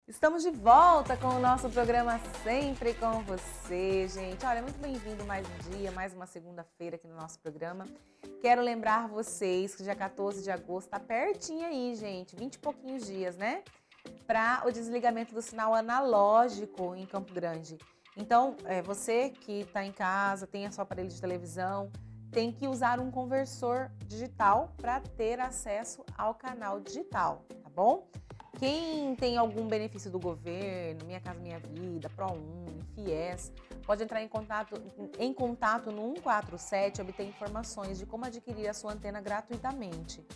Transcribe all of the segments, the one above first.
Estamos de volta com o nosso programa Sempre com Você, gente. Olha, muito bem-vindo mais um dia, mais uma segunda-feira aqui no nosso programa. Quero lembrar vocês que dia 14 de agosto está pertinho aí, gente, 20 e pouquinhos dias, né? Para o desligamento do sinal analógico em Campo Grande. Então, você que está em casa, tem a sua aparelho de televisão, tem que usar um conversor digital para ter acesso ao canal digital, tá bom? Quem tem algum benefício do governo, Minha Casa Minha Vida, ProUni, FIES, pode entrar em contato no 147 e obter informações de como adquirir a sua antena gratuitamente.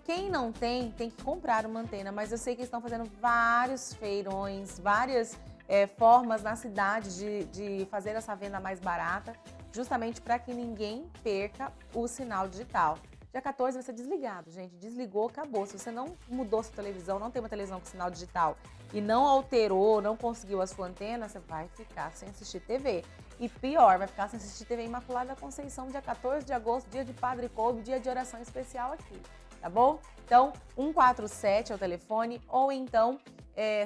Quem não tem que comprar uma antena, mas eu sei que estão fazendo vários feirões, várias formas na cidade de fazer essa venda mais barata, justamente para que ninguém perca o sinal digital. Dia 14 vai ser desligado, gente. Desligou, acabou. Se você não mudou sua televisão, não tem uma televisão com sinal digital e não alterou, não conseguiu a sua antena, você vai ficar sem assistir TV. E pior, vai ficar sem assistir TV Imaculada Conceição, dia 14 de agosto, dia de Padre Coube, dia de oração especial aqui, tá bom? Então, 147 é o telefone, ou então,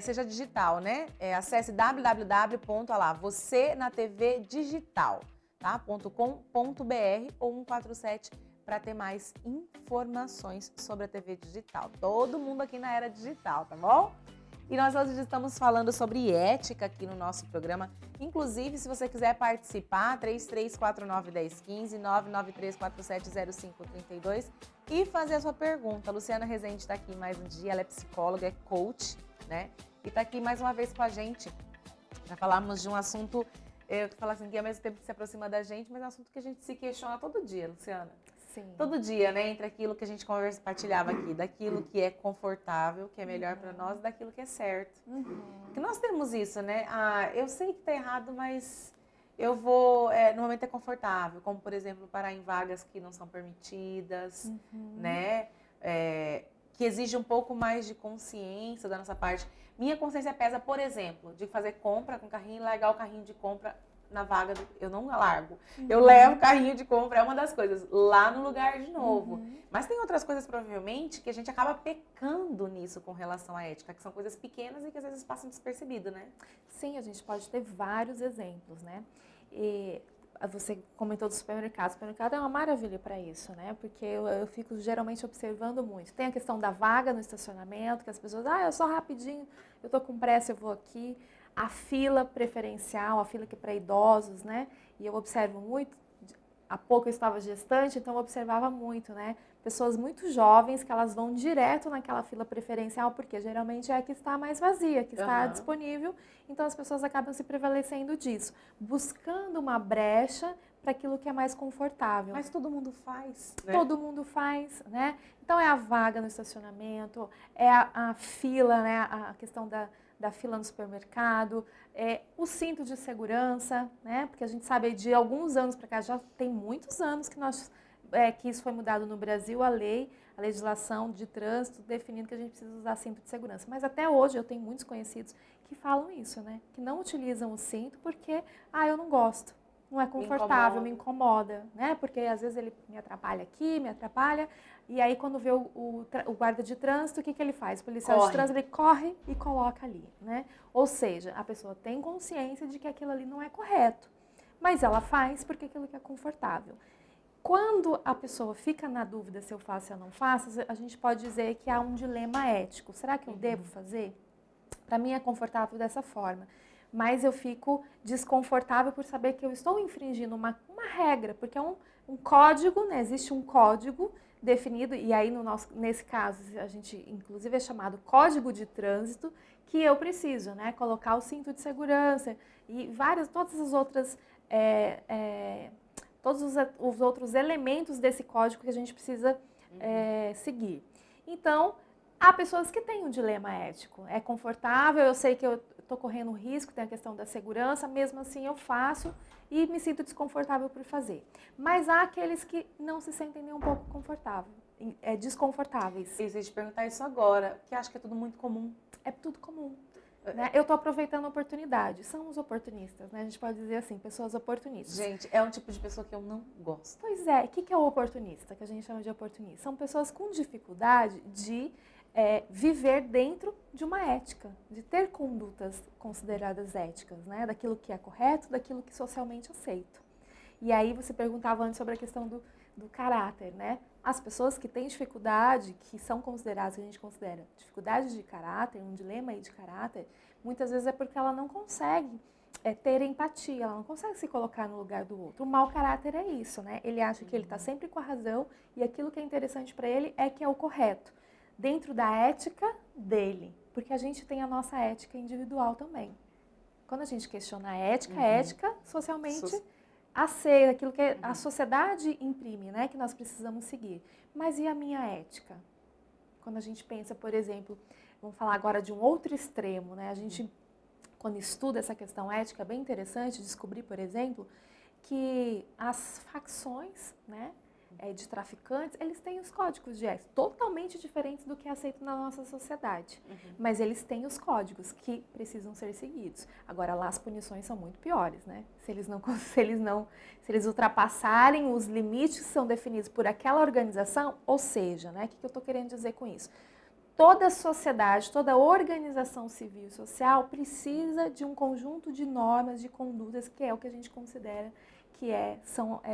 seja digital, né? Acesse www.vocenatvdigital, tá? .com.br ou 147 para ter mais informações sobre a TV digital. Todo mundo aqui na era digital, tá bom? E nós hoje estamos falando sobre ética aqui no nosso programa. Inclusive, se você quiser participar, 3349-1015, 993470532 e fazer a sua pergunta. A Luciana Rezende está aqui mais um dia, ela é psicóloga, é coach, né? E está aqui mais uma vez com a gente para falarmos de um assunto, eu falo assim, que ao mesmo tempo que se aproxima da gente, mas é um assunto que a gente se questiona todo dia, Luciana. Sim. Todo dia, né? Entre aquilo que a gente partilhava aqui, daquilo que é confortável, que é melhor para nós, e daquilo que é certo. Porque nós temos isso, né? Eu sei que tá errado, mas eu vou, no momento é confortável. Como, por exemplo, parar em vagas que não são permitidas, né? Que exige um pouco mais de consciência da nossa parte. Minha consciência pesa, por exemplo, de fazer compra com carrinho e largar o carrinho de compra na vaga, eu não largo. Eu levo o carrinho de compra, é uma das coisas, lá no lugar de novo. Mas tem outras coisas, provavelmente, que a gente acaba pecando nisso com relação à ética, que são coisas pequenas e que às vezes passam despercebido, né? Sim, a gente pode ter vários exemplos, né? E você comentou do supermercado. O supermercado é uma maravilha para isso, né? Porque eu fico geralmente observando muito. Tem a questão da vaga no estacionamento, que as pessoas, eu só rapidinho, eu tô com pressa, eu vou aqui. A fila preferencial, a fila que é para idosos, né? E eu observo muito, há pouco eu estava gestante, então eu observava muito, né? Pessoas muito jovens que elas vão direto naquela fila preferencial, porque geralmente é a que está mais vazia, que está disponível, então as pessoas acabam se prevalecendo disso, buscando uma brecha para aquilo que é mais confortável. Mas todo mundo faz, né? Todo mundo faz, né? Então é a vaga no estacionamento, é a fila, né? A questão da fila no supermercado, o cinto de segurança, né? Porque a gente sabe de alguns anos para cá, já tem muitos anos que isso foi mudado no Brasil, a legislação de trânsito definindo que a gente precisa usar cinto de segurança. Mas até hoje eu tenho muitos conhecidos que falam isso, né? Que não utilizam o cinto porque, eu não gosto. Não é confortável, me incomoda, né? Porque às vezes ele me atrapalha aqui, me atrapalha. E aí quando vê o guarda de trânsito, o que ele faz? O policial de trânsito, ele corre e coloca ali, né? Ou seja, a pessoa tem consciência de que aquilo ali não é correto. Mas ela faz porque aquilo que é confortável. Quando a pessoa fica na dúvida se eu faço ou não faço, a gente pode dizer que há um dilema ético. Será que eu devo fazer? Para mim é confortável dessa forma. Mas eu fico desconfortável por saber que eu estou infringindo uma regra, porque é um código, né? Existe um código definido, e aí nesse caso a gente inclusive é chamado Código de Trânsito, que eu preciso, né? Colocar o cinto de segurança e todas as outras, todos os outros elementos desse código que a gente precisa seguir. Então, há pessoas que têm um dilema ético. É confortável, eu sei que eu estou correndo risco, tem a questão da segurança, mesmo assim eu faço e me sinto desconfortável por fazer. Mas há aqueles que não se sentem nem um pouco desconfortáveis. Eu ia te perguntar isso agora, que acho que é tudo muito comum. É tudo comum. Né? Eu estou aproveitando a oportunidade. São os oportunistas, né? A gente pode dizer assim, pessoas oportunistas. Gente, é um tipo de pessoa que eu não gosto. Pois é, o que é o oportunista, que a gente chama de oportunista? São pessoas com dificuldade de viver dentro de uma ética, de ter condutas consideradas éticas, né? Daquilo que é correto, daquilo que é socialmente aceito. E aí você perguntava antes sobre a questão do caráter, né? As pessoas que têm dificuldade, que são consideradas, que a gente considera dificuldade de caráter, um dilema aí de caráter, muitas vezes é porque ela não consegue ter empatia, ela não consegue se colocar no lugar do outro. O mau caráter é isso, né? Ele acha que ele está sempre com a razão e aquilo que é interessante para ele é que é o correto, dentro da ética dele, porque a gente tem a nossa ética individual também. Quando a gente questiona a ética socialmente aceita, aquilo que a sociedade imprime, né, que nós precisamos seguir. Mas e a minha ética? Quando a gente pensa, por exemplo, vamos falar agora de um outro extremo, né? A gente, quando estuda essa questão ética, é bem interessante descobrir, por exemplo, que as facções, né, de traficantes, eles têm os códigos de ética totalmente diferentes do que é aceito na nossa sociedade. Mas eles têm os códigos que precisam ser seguidos. Agora, lá as punições são muito piores, né? Se eles ultrapassarem os limites que são definidos por aquela organização, ou seja, né, o que eu estou querendo dizer com isso? Toda sociedade, toda organização civil e social precisa de um conjunto de normas, de condutas, que é o que a gente considera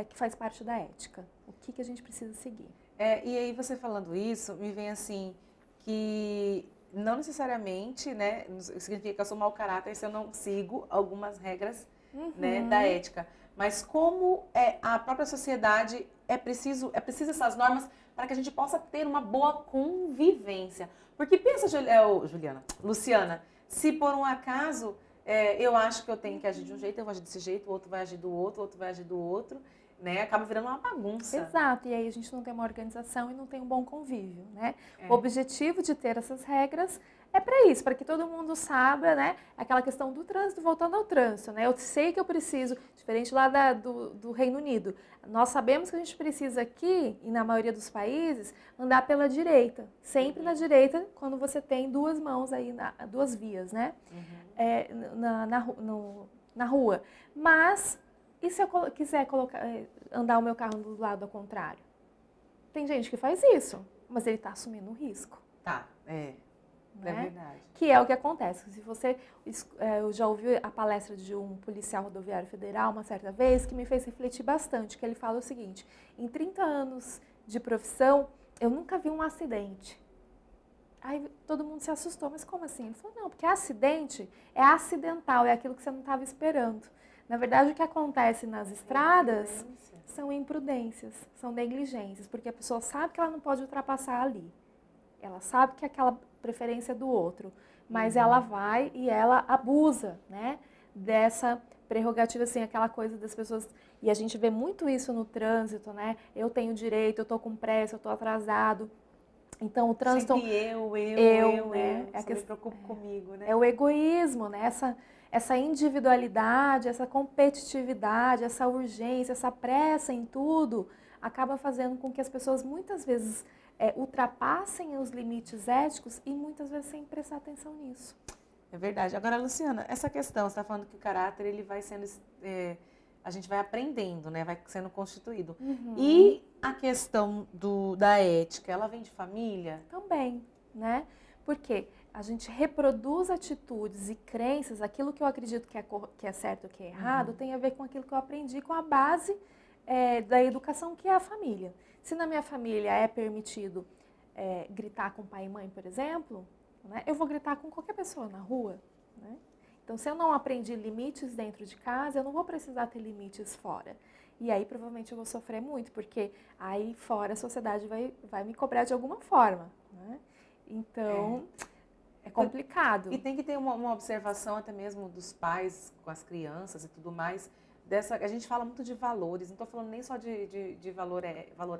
que faz parte da ética. O que a gente precisa seguir. E aí você falando isso, me vem assim, que não necessariamente, né, significa que eu sou mau caráter se eu não sigo algumas regras, né, da ética. Mas como a própria sociedade é preciso essas normas para que a gente possa ter uma boa convivência. Porque pensa, Luciana, se por um acaso eu acho que eu tenho que agir de um jeito, eu vou agir desse jeito, o outro vai agir do outro, o outro vai agir do outro, né? Acaba virando uma bagunça. Exato, e aí a gente não tem uma organização e não tem um bom convívio, né? O objetivo de ter essas regras é para isso, para que todo mundo saiba, né? Aquela questão do trânsito, voltando ao trânsito, né? Eu sei que eu preciso, diferente lá do Reino Unido, nós sabemos que a gente precisa aqui, e na maioria dos países, andar pela direita. Sempre na direita, quando você tem duas mãos aí, duas vias, né? Na rua. Mas, e se eu quiser andar o meu carro do lado ao contrário? Tem gente que faz isso, mas ele está assumindo um risco. Tá, né? É verdade. Que é o que acontece. Se você, eu já ouvi a palestra de um policial rodoviário federal uma certa vez que me fez refletir bastante, que ele fala o seguinte: em 30 anos de profissão, eu nunca vi um acidente. Aí todo mundo se assustou, mas como assim? Ele falou, não, porque acidente é acidental, é aquilo que você não estava esperando. Na verdade, o que acontece nas estradas são imprudências, são negligências, porque a pessoa sabe que ela não pode ultrapassar ali. Ela sabe que é aquela preferência do outro, mas ela vai e ela abusa, né, dessa prerrogativa, assim, aquela coisa das pessoas, e a gente vê muito isso no trânsito, né, eu tenho direito, eu estou com pressa, eu estou atrasado, então o trânsito... Sempre né? Só me preocupo comigo, né? É o egoísmo, né, essa individualidade, essa competitividade, essa urgência, essa pressa em tudo, acaba fazendo com que as pessoas muitas vezes ultrapassem os limites éticos e muitas vezes sem prestar atenção nisso. É verdade. Agora, Luciana, essa questão, você está falando que o caráter ele vai sendo, a gente vai aprendendo, né? Vai sendo constituído. E a questão da ética, ela vem de família? Também, né? Porque a gente reproduz atitudes e crenças, aquilo que eu acredito que é certo e que é errado, tem a ver com aquilo que eu aprendi com a base da educação, que é a família. Se na minha família é permitido gritar com pai e mãe, por exemplo, né, eu vou gritar com qualquer pessoa na rua, né? Então, se eu não aprendi limites dentro de casa, eu não vou precisar ter limites fora. E aí, provavelmente, eu vou sofrer muito, porque aí fora a sociedade vai me cobrar de alguma forma, né? Então, é complicado. E tem que ter uma observação até mesmo dos pais com as crianças e tudo mais. A gente fala muito de valores, não estou falando nem só de valor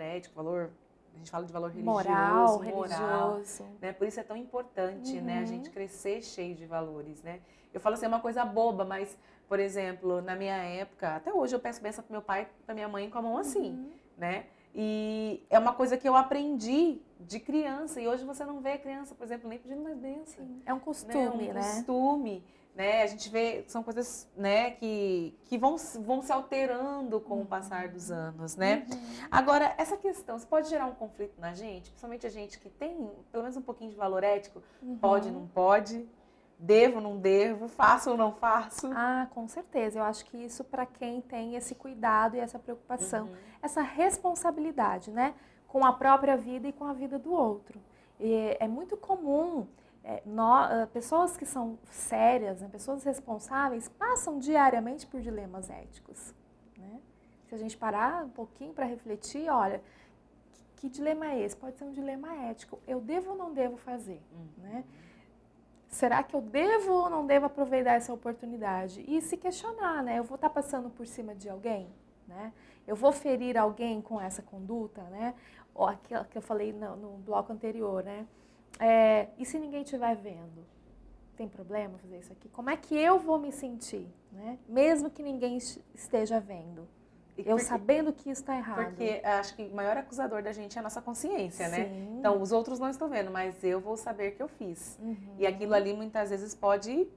ético, a gente fala de valor moral, religioso. Né? Por isso é tão importante, né, a gente crescer cheio de valores, né? Eu falo assim, é uma coisa boba, mas, por exemplo, na minha época, até hoje eu peço bênção para meu pai e para minha mãe com a mão assim, né? E é uma coisa que eu aprendi de criança, e hoje você não vê criança, por exemplo, nem pedindo mais bênção. É um costume, né? né? Costume. né? A gente vê, são coisas, né, que vão se alterando com o passar dos anos, né? Agora, essa questão, você pode gerar um conflito na gente, principalmente a gente que tem pelo menos um pouquinho de valor ético, pode, não pode, devo, não devo, faço ou não faço? Ah, com certeza. Eu acho que isso para quem tem esse cuidado e essa preocupação, essa responsabilidade, né, com a própria vida e com a vida do outro. E é muito comum, pessoas que são sérias, né, pessoas responsáveis, passam diariamente por dilemas éticos, né? Se a gente parar um pouquinho para refletir, olha, que dilema é esse? Pode ser um dilema ético. Eu devo ou não devo fazer, né? Será que eu devo ou não devo aproveitar essa oportunidade? E se questionar, né? Eu vou estar passando por cima de alguém, né? Eu vou ferir alguém com essa conduta, né? Ou aquilo que eu falei no bloco anterior, né? E se ninguém estiver vendo? Tem problema fazer isso aqui? Como é que eu vou me sentir, né? Mesmo que ninguém esteja vendo. Sabendo que isso está errado. Porque acho que o maior acusador da gente é a nossa consciência, Sim. né? Então, os outros não estão vendo, mas eu vou saber que eu fiz. E aquilo ali, muitas vezes, pode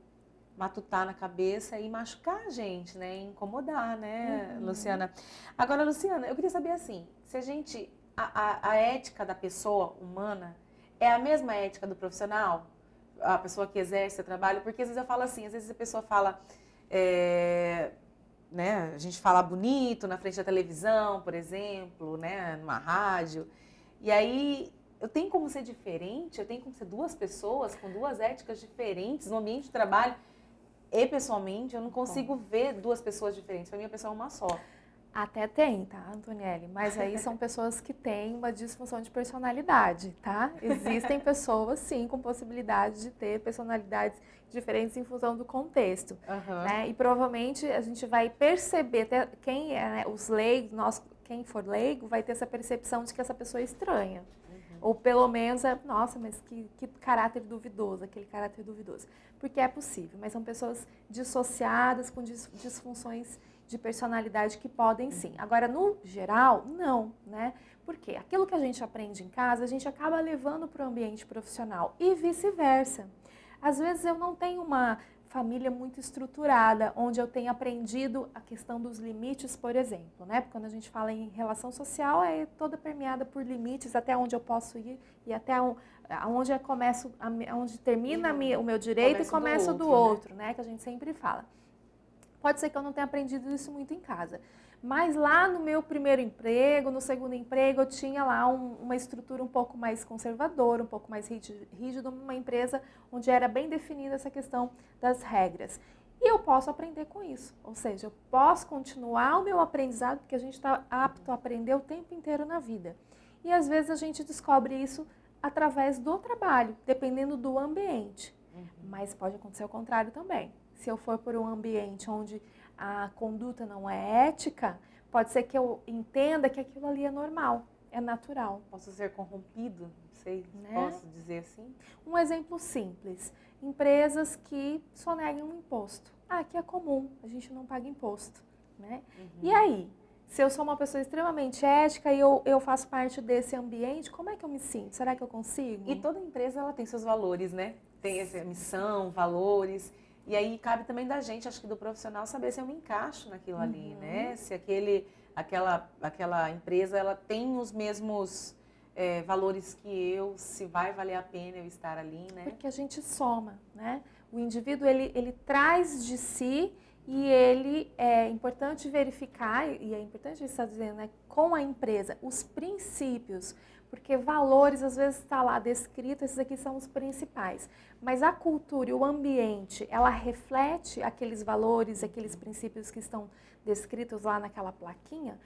matutar na cabeça e machucar a gente, né? Incomodar, né, Luciana? Agora, Luciana, eu queria saber assim, se a gente... A ética da pessoa humana é a mesma ética do profissional? A pessoa que exerce o trabalho? Porque às vezes eu falo assim, às vezes a pessoa fala... né? A gente fala bonito na frente da televisão, por exemplo, né? Numa rádio. E aí, eu tenho como ser diferente? Eu tenho como ser duas pessoas com duas éticas diferentes no ambiente de trabalho? E pessoalmente, eu não consigo ver duas pessoas diferentes. Para mim, a pessoa é uma só. Até tem, tá, Antonielli? Mas aí são pessoas que têm uma disfunção de personalidade, tá? Existem pessoas, sim, com possibilidade de ter personalidades diferentes em função do contexto, né? E provavelmente a gente vai perceber, até quem é, né, os leigos, quem for leigo, vai ter essa percepção de que essa pessoa é estranha. Ou pelo menos, nossa, mas que caráter duvidoso, aquele caráter duvidoso. Porque é possível, mas são pessoas dissociadas com disfunções de personalidade que podem sim. Agora, no geral, não, né? Porque aquilo que a gente aprende em casa, a gente acaba levando para o ambiente profissional e vice-versa. Às vezes eu não tenho uma família muito estruturada, onde eu tenho aprendido a questão dos limites, por exemplo, né? Porque quando a gente fala em relação social, é toda permeada por limites, até onde eu posso ir e até onde eu começo, onde termina o meu direito e começa o do outro, né? Que a gente sempre fala. Pode ser que eu não tenha aprendido isso muito em casa. Mas lá no meu primeiro emprego, no segundo emprego, eu tinha lá uma estrutura um pouco mais conservadora, um pouco mais rígida, uma empresa onde era bem definida essa questão das regras. E eu posso aprender com isso. Ou seja, eu posso continuar o meu aprendizado, porque a gente está apto a aprender o tempo inteiro na vida. E às vezes a gente descobre isso através do trabalho, dependendo do ambiente. Mas pode acontecer o contrário também. Se eu for por um ambiente onde a conduta não é ética, pode ser que eu entenda que aquilo ali é normal, é natural. Posso ser corrompido? Não sei, né? Posso dizer assim? Um exemplo simples. Empresas que sonegam um imposto. Aqui é comum, a gente não paga imposto, né? E aí? Se eu sou uma pessoa extremamente ética e eu faço parte desse ambiente, como é que eu me sinto? Será que eu consigo? E toda empresa ela tem seus valores, né? Tem essa missão, valores. E aí cabe também da gente, acho que do profissional, saber se eu me encaixo naquilo ali, né? Se aquela empresa ela tem os mesmos valores que eu, se vai valer a pena eu estar ali, né? Porque a gente soma, né? O indivíduo, ele traz de si e ele é importante verificar, e é importante estar dizendo, né, com a empresa, os princípios, porque valores às vezes está lá descrito, esses aqui são os principais. Mas a cultura e o ambiente, ela reflete aqueles valores, aqueles princípios que estão descritos lá naquela plaquinha?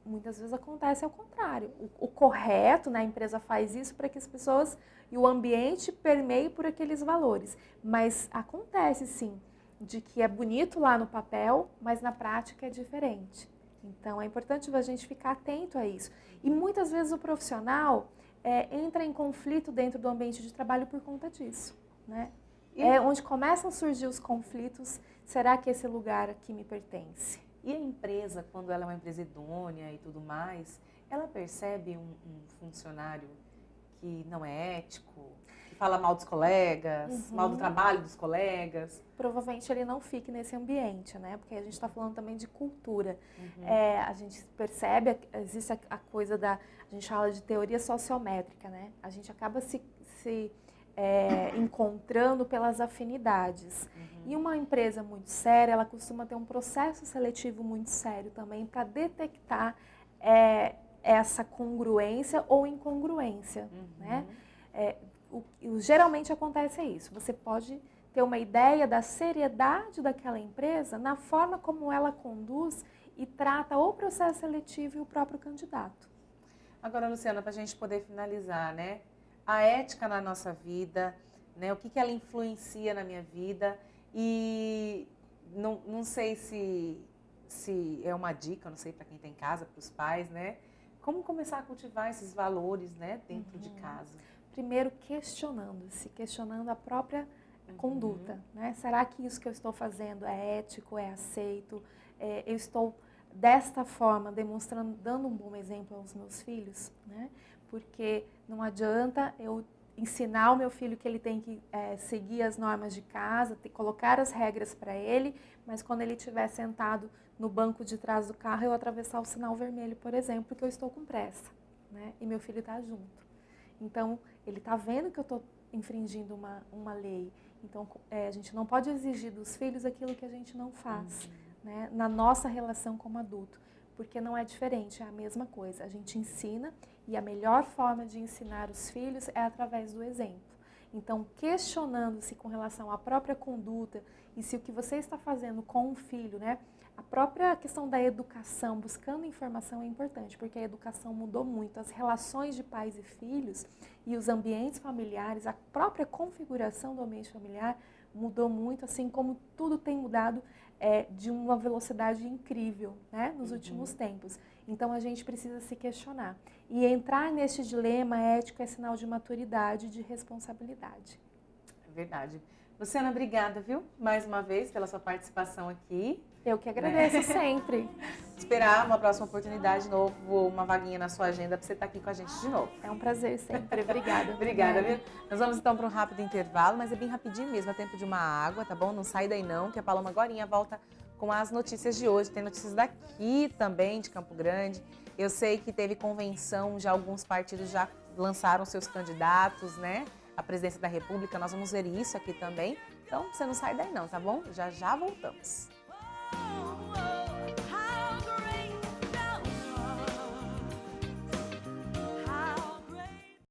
Muitas vezes acontece ao contrário. O correto, né, a empresa faz isso para que as pessoas e o ambiente permeiem por aqueles valores. Mas acontece sim, de que é bonito lá no papel, mas na prática é diferente. Então é importante a gente ficar atento a isso. E muitas vezes o profissional entra em conflito dentro do ambiente de trabalho por conta disso, né? É onde começam a surgir os conflitos. Será que esse lugar aqui me pertence? E a empresa, quando ela é uma empresa idônea e tudo mais, ela percebe um funcionário que não é ético, que fala mal dos colegas, mal do trabalho dos colegas. Provavelmente ele não fique nesse ambiente, né? Porque a gente está falando também de cultura. A gente percebe, existe a coisa a gente fala de teoria sociométrica, né? A gente acaba se encontrando pelas afinidades. E uma empresa muito séria, ela costuma ter um processo seletivo muito sério também para detectar essa congruência ou incongruência, né? Geralmente acontece isso. Você pode ter uma ideia da seriedade daquela empresa na forma como ela conduz e trata o processo seletivo e o próprio candidato. Agora, Luciana, para a gente poder finalizar, né? A ética na nossa vida, né? O que ela influencia na minha vida e não sei se é uma dica, não sei para quem tem casa, para os pais, né? Como começar a cultivar esses valores, né, dentro de casa? Primeiro questionando a própria conduta, né? Será que isso que eu estou fazendo é ético, é aceito? Eu estou desta forma demonstrando, dando um bom exemplo aos meus filhos, né? Porque não adianta eu ensinar o meu filho que ele tem que seguir as normas de casa, colocar as regras para ele, mas quando ele estiver sentado no banco de trás do carro, eu atravessar o sinal vermelho, por exemplo, porque eu estou com pressa, né? E meu filho está junto. Então, ele está vendo que eu estou infringindo uma lei. Então, a gente não pode exigir dos filhos aquilo que a gente não faz, né? Na nossa relação como adulto, porque não é diferente, é a mesma coisa. A gente ensina e a melhor forma de ensinar os filhos é através do exemplo. Então, questionando-se com relação à própria conduta e se o que você está fazendo com o filho, né? A própria questão da educação, buscando informação é importante, porque a educação mudou muito. As relações de pais e filhos e os ambientes familiares, a própria configuração do ambiente familiar mudou muito, assim como tudo tem mudado de uma velocidade incrível, né, nos últimos tempos. Então, a gente precisa se questionar. E entrar neste dilema ético é sinal de maturidade e de responsabilidade. É verdade. Luciana, obrigada, viu? Mais uma vez pela sua participação aqui. Eu que agradeço sempre. Esperar uma próxima oportunidade de novo, uma vaguinha na sua agenda para você estar aqui com a gente de novo. É um prazer sempre. Obrigada. Obrigada, viu? Nós vamos então para um rápido intervalo, mas é bem rapidinho mesmo, é tempo de uma água, tá bom? Não sai daí não, que a Paloma agorinha volta com as notícias de hoje. Tem notícias daqui também, de Campo Grande. Eu sei que teve convenção, já alguns partidos já lançaram seus candidatos, né? A presidência da República, nós vamos ver isso aqui também. Então, você não sai daí não, tá bom? Já já voltamos.